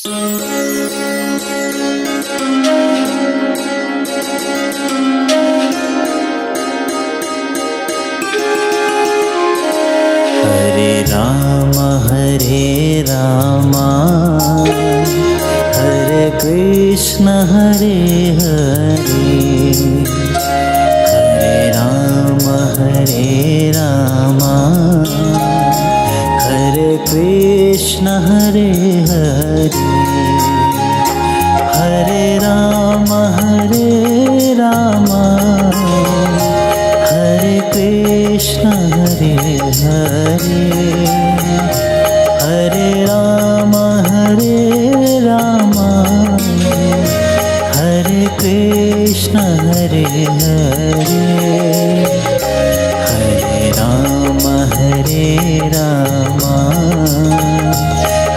Hare Ram Hare Krishna Hare Hare, Hare Ram Hare Krishna Hare Hare, Hare Ram Hare Krishna Hare Hare, Hare Ram Hare Krishna Hare Hare, Hare Ram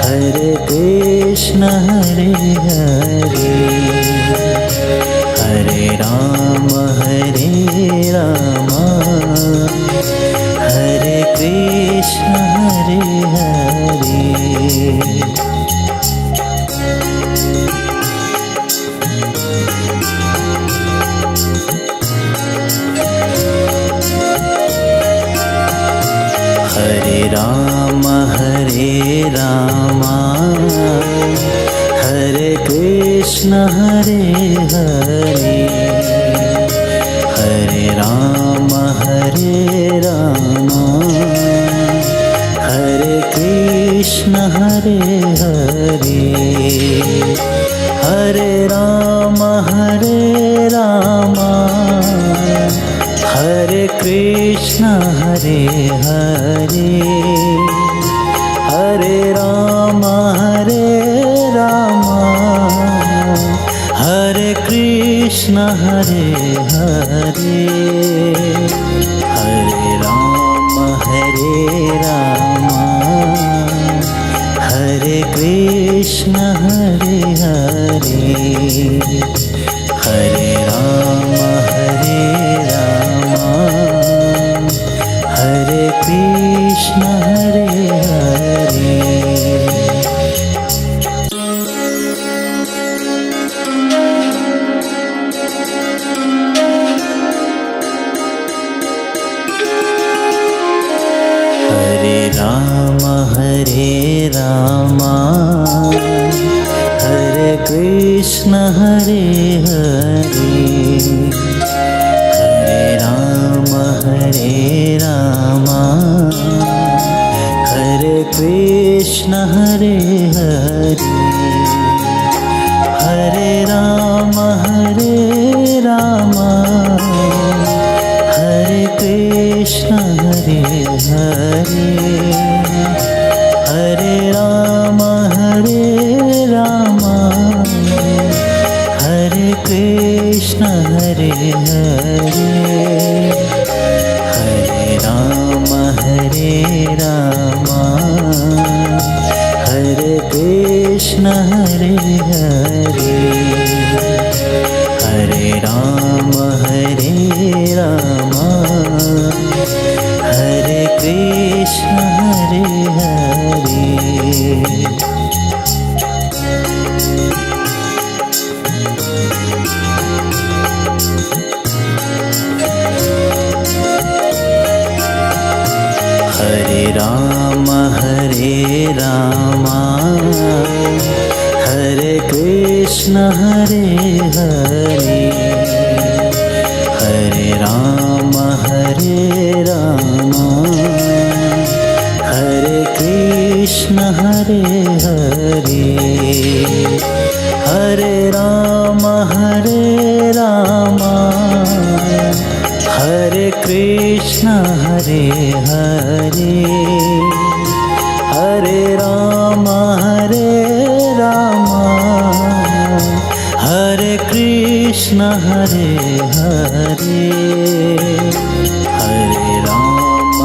Hare Krishna Hare Hare, Hare Ram Hare Krishna Hare Hare. Hare Ram Hare Krishna Hare Hare, Hare Ram Hare Krishna Hare Hare, Hare Ram Hare Krishna Hare Hare, Hare Ram Hare Krishna Hare Hare, Hare Ram Hare Krishna Hare Hare, Hare Ram Hare Krishna Hare Hare. Hare Ram Hare Krishna Hare Hare, Hare Ram Hare Krishna Hare Hare, Hare Ram Hare Krishna Hare Hare, Hare Ram Hare Krishna Hare Hare, Hare Ram Hare Krishna Hare Hare, Hare Ram Hare Krishna Hare Hare. Hare Ram Hare Krishna Hare Hare, Hare Ram Hare Krishna Hare Hare, Hare Ram Hare Krishna Hare Hare, Hare Ram Hare Krishna Hare Hare, Hare Ram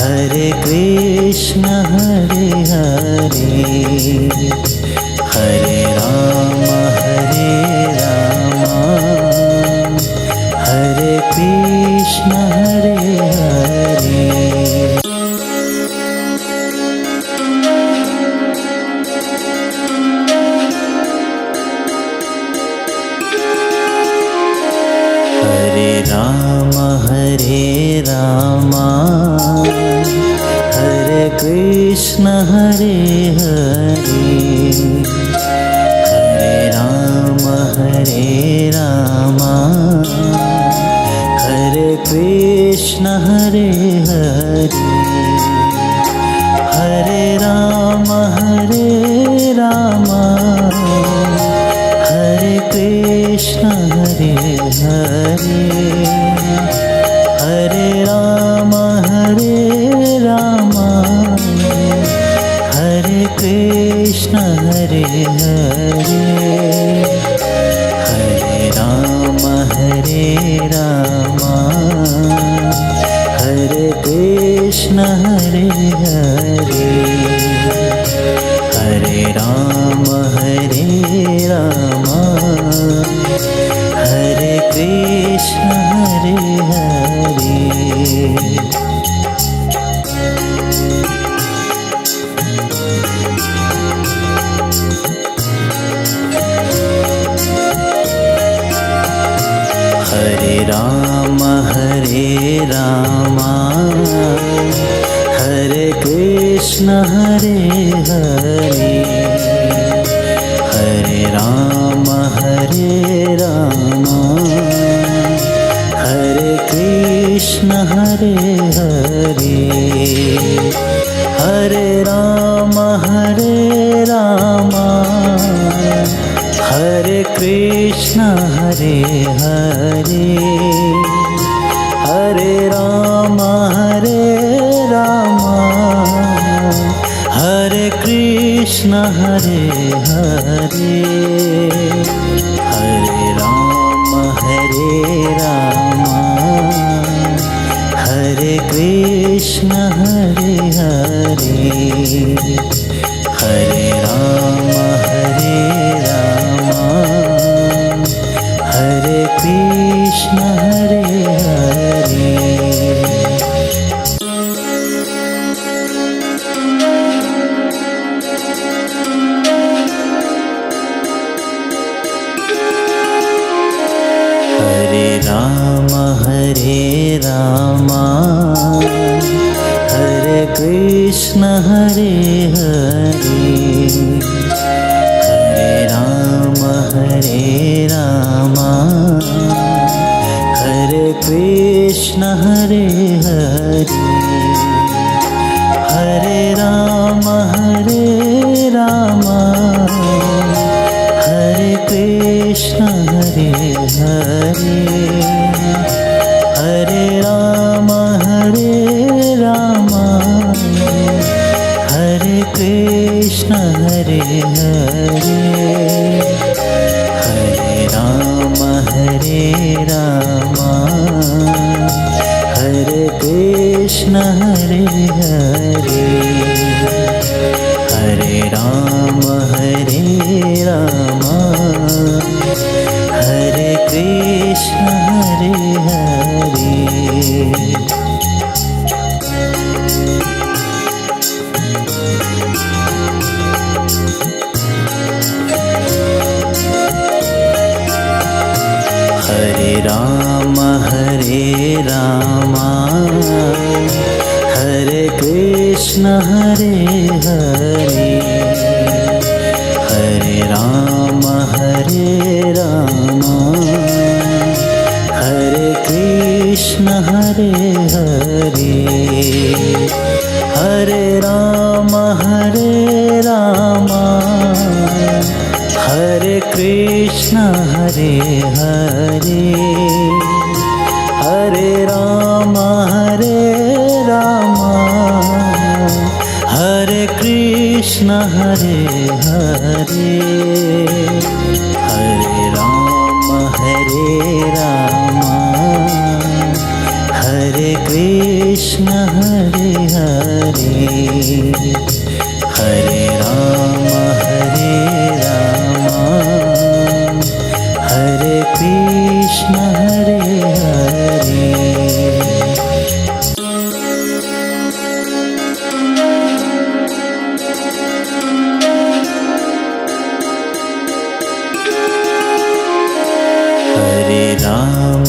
Hare Krishna Hare Hare, Hare Ram Hare Krishna Hare Hare. Hare Krishna Hare Hare, Hare Ram Hare Krishna Hare Hare, Hare Ram Hare Krishna Hare Hare, Hare Ram Hare Krishna Hare Hare, Hare Ram Hare Krishna Hare Hare, Hare Ram Hare Krishna Hare Hare. Hare Ram Hare Krishna Hare Hare, Hare Ram Hare Krishna Hare Hare, Hare Ram Hare Krishna Hare Hare, Hare Ram Hare Krishna Hare Hare, Hare Ram Hare Krishna Hare Hare, Hare Ram Hare Krishna Hare Hare. Hare Ram Hare Krishna Hare Hare, Hare Ram Hare Krishna Hare Hare, Hare Ram Hare Krishna Hare Hare, Hare Ram Hare Krishna Hare Hare, Hare Ram Hare Krishna Hare Hare, Hare Ram Hare Krishna Hare Hare. Hare Ram Hare Krishna Hare Hare, Hare Ram Hare Krishna Hare Hare, Hare Ram Hare Krishna Hare Hare, Hare Ram Hare Krishna Hare Hare, Hare Ram Hare Krishna Hare Hare, Hare Ram Hare Krishna Hare Hare. Hare Ram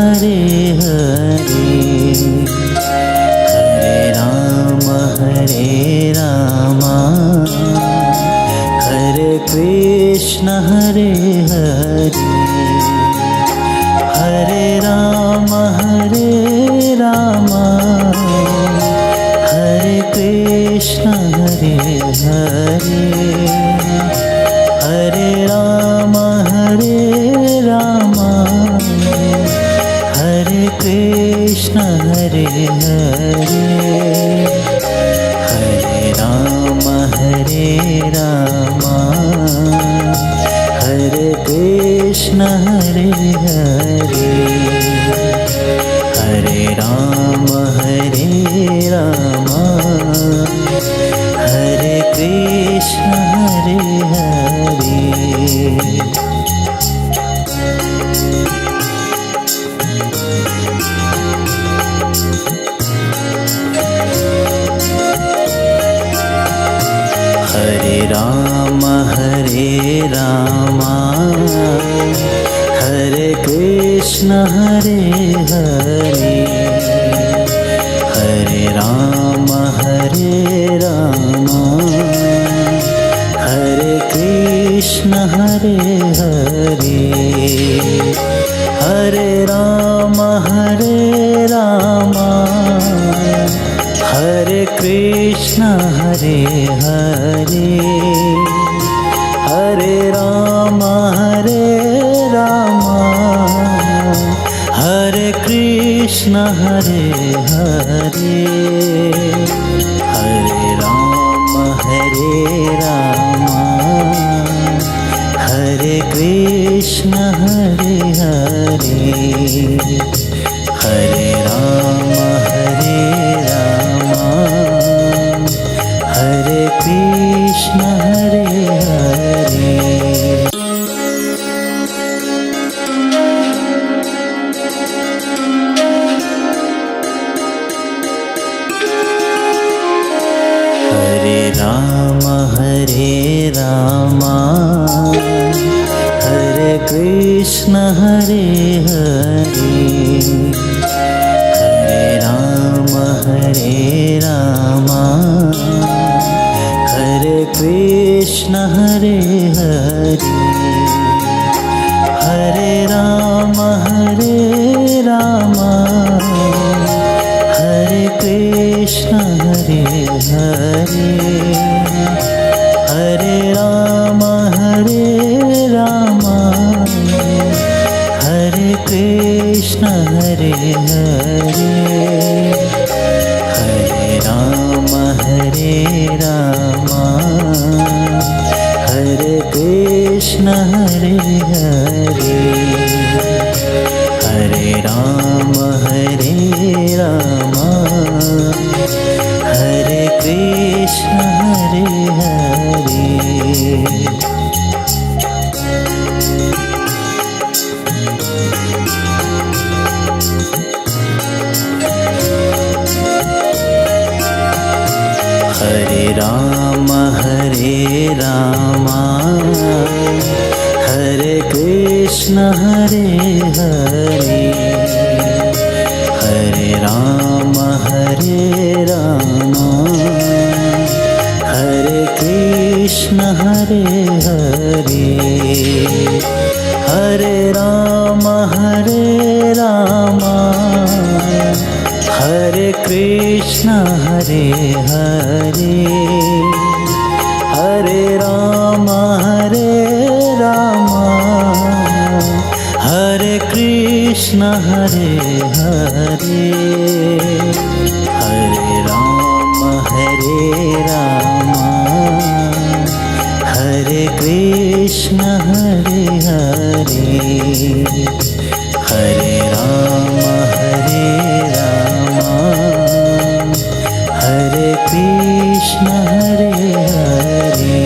Hare Hare, Hare Ram Hare Krishna Hare Hare, Hare Ram Hare Krishna Hare Hare, Hare Ram Hare Krishna Hare Hare, Hare Ram Hare Krishna Hare Hare, Hare Ram Hare Krishna Hare Hare. Hare Ram Hare Krishna Hare Hare, Hare Ram Hare Krishna Hare Hare, Hare Ram Hare Krishna Hare Hare, Hare Ram Hare Krishna Hare Hare, Hare Ram Hare Krishna Hare Hare, Hare Ram Hare Krishna Hare Hare. Hare Ram Hare Krishna Hare Hare, Hare Ram Hare Krishna Hare Hare, Hare Ram Hare Krishna Hare Hare, Hare Ram Hare Krishna Hare Hare, Hare Ram Hare Krishna Hare Hare, Hare Ram Hare Krishna Hare Hare. Hare Ram Hare Krishna Hare Hare, Hare Ram Hare Krishna Hare Hare, Hare Ram Hare Krishna Hare Hare, Hare Ram Hare Krishna Hare Hare, Hare Ram Hare Krishna Hare Hare, Hare Ram Hare Krishna Hare Hare.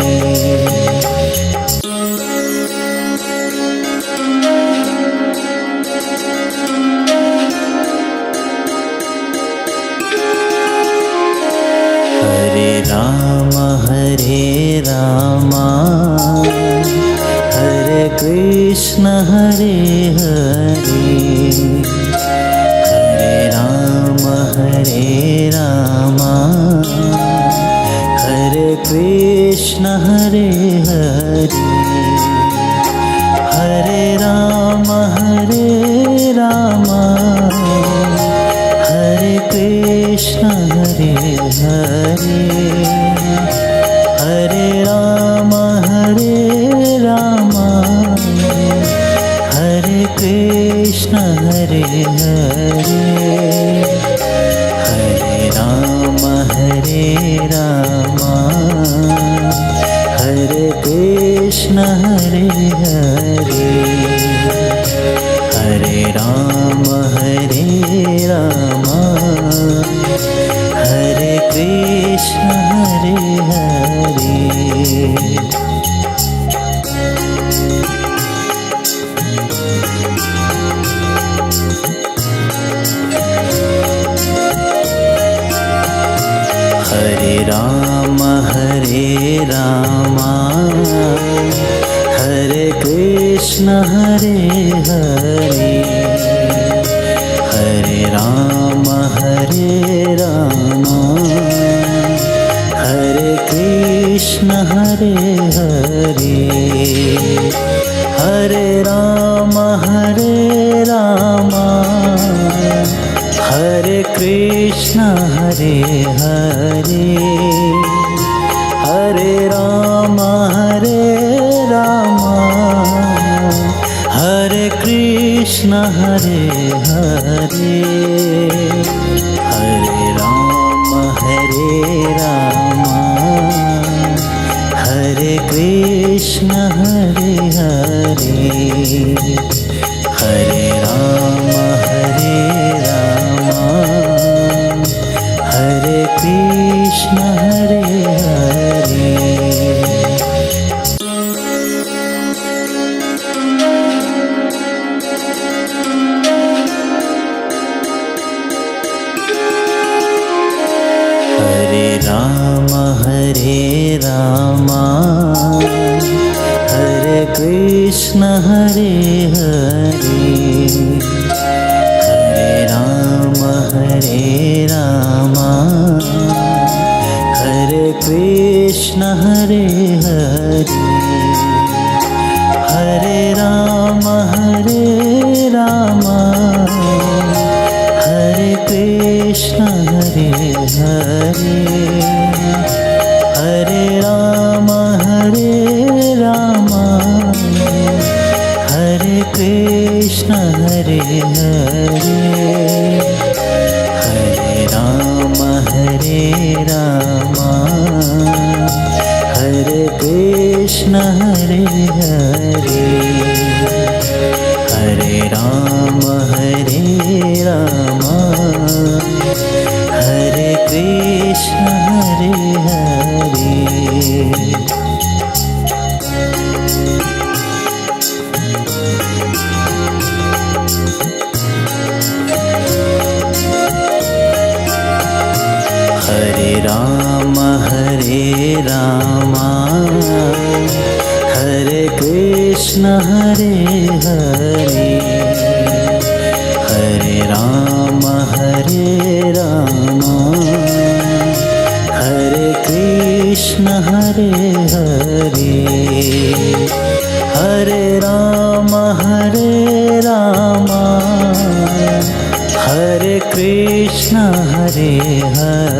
Hare Ram Hare Krishna Hare Hare, Rama Hare Krishna Hare Hare Hare Rama Hare Krishna Hare Hare Hare Rama Hare Krishna Hare Hare Hare Rama Hare Krishna Hare Hare Hare Rama Hare Krishna Hare Hare Hare Rama Hare Krishna Hare Hare Hare Rama Hare Krishna Hare Hare Hare Rama Hare Krishna Hare Hare Hare Rama Hare Krishna Hare Hare Hare Rama Hare Krishna Hare Hare Hare Rama Hare Krishna Hare Hare Hare Rama Hare Krishna Hare Hare Hare Rama Hare Krishna Hare Hare Hare Rama Hare Krishna Hare Hare Hare Rama Hare Krishna Hare Hare Hare Rama Hare Krishna Hare Hare Hare Rama Hare Krishna Hare Hare Hare Rama Hare Krishna Hare Hare Hare Rama Hare Krishna Hare Hare Hare Rama Hare Krishna Hare Hare